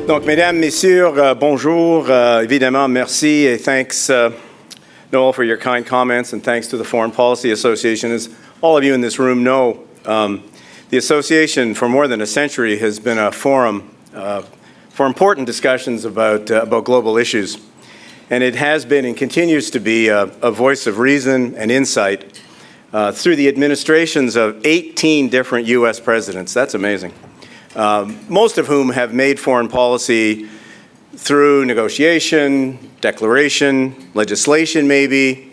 Donc, mesdames, messieurs, bonjour. Évidemment, merci and thanks, Noel, for your kind comments, and thanks to the Foreign Policy Association. As all of you in this room know, the association for more than a century has been a forum for important discussions about global issues. And it has been and continues to be a voice of reason and insight through the administrations of 18 different U.S. presidents. That's amazing. Most of whom have made foreign policy through negotiation, declaration, legislation maybe,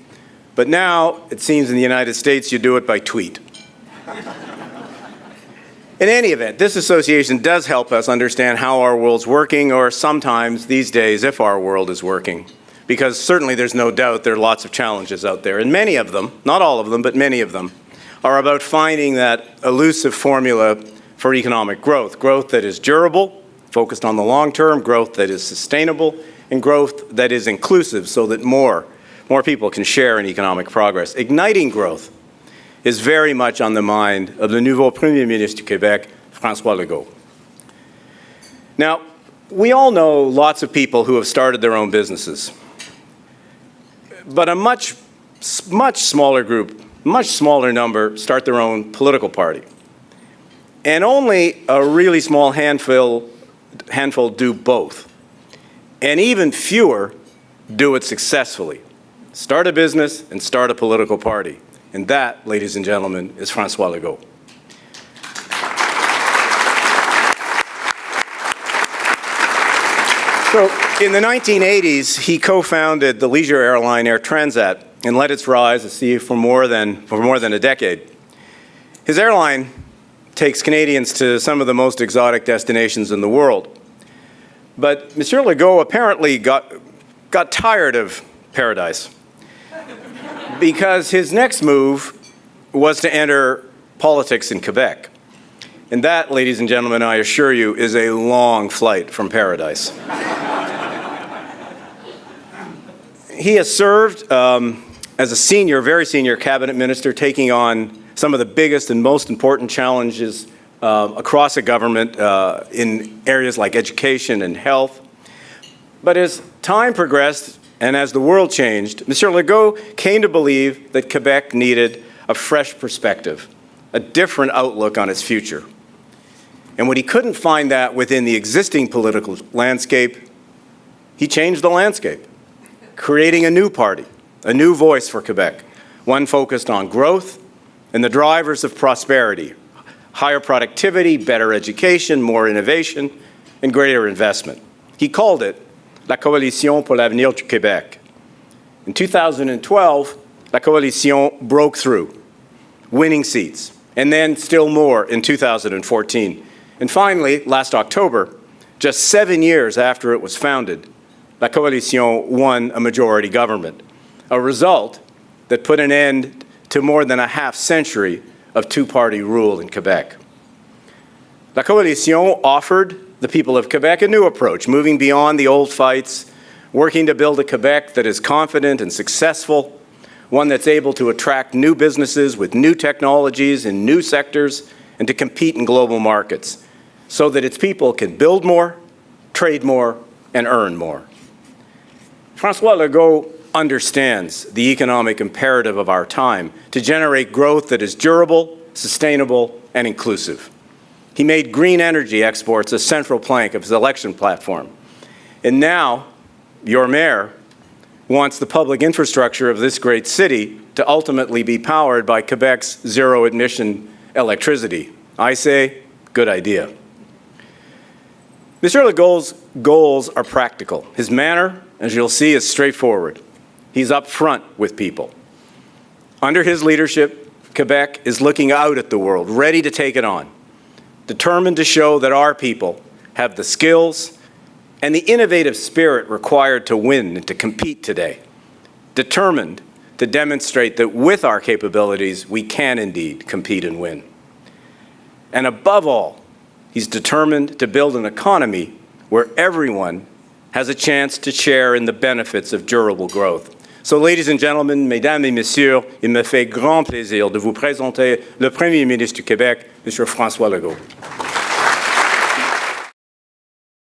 but now it seems in the United States you do it by tweet. In any event, this association does help us understand how our world's working, or sometimes these days if our world is working, because certainly there's no doubt there are lots of challenges out there, and many of them, not all of them, but many of them, are about finding that elusive formula for economic growth, growth that is durable, focused on the long term, growth that is sustainable, and growth that is inclusive so that more people can share in economic progress. Igniting growth is very much on the mind of the nouveau Premier Ministre du Québec, François Legault. Now, we all know lots of people who have started their own businesses, but a much smaller group, much smaller number start their own political party. And only a really small handful do both. And even fewer do it successfully. Start a business and start a political party. And that, ladies and gentlemen, is François Legault. So in the 1980s, he co-founded the leisure airline Air Transat and led its rise, for more than a decade. His airline takes Canadians to some of the most exotic destinations in the world. But Monsieur Legault apparently got tired of paradise because his next move was to enter politics in Quebec. And that, ladies and gentlemen, I assure you, is a long flight from paradise. He has served as a very senior cabinet minister, taking on some of the biggest and most important challenges across a government in areas like education and health. But as time progressed and as the world changed, Monsieur Legault came to believe that Quebec needed a fresh perspective, a different outlook on its future. And when he couldn't find that within the existing political landscape, he changed the landscape, creating a new party, a new voice for Quebec, one focused on growth and the drivers of prosperity: higher productivity, better education, more innovation, and greater investment. He called it La Coalition pour l'avenir du Québec. In 2012, La Coalition broke through, winning seats, and then still more in 2014. And finally, last October, just 7 years after it was founded, La Coalition won a majority government, a result that put an end to more than a half-century of two-party rule in Quebec. La Coalition offered the people of Quebec a new approach, moving beyond the old fights, working to build a Quebec that is confident and successful, one that's able to attract new businesses with new technologies in new sectors and to compete in global markets, so that its people can build more, trade more, and earn more. François Legault understands the economic imperative of our time to generate growth that is durable, sustainable, and inclusive. He made green energy exports a central plank of his election platform. And now, your mayor wants the public infrastructure of this great city to ultimately be powered by Quebec's zero-emission electricity. I say, good idea. Monsieur Legault's goals are practical. His manner, as you'll see, is straightforward. He's up front with people. Under his leadership, Quebec is looking out at the world, ready to take it on, determined to show that our people have the skills and the innovative spirit required to win and to compete today, determined to demonstrate that with our capabilities, we can indeed compete and win. And above all, he's determined to build an economy where everyone has a chance to share in the benefits of durable growth. So, ladies and gentlemen, mesdames et messieurs, il me fait grand plaisir de vous présenter le Premier ministre du Québec, M. François Legault.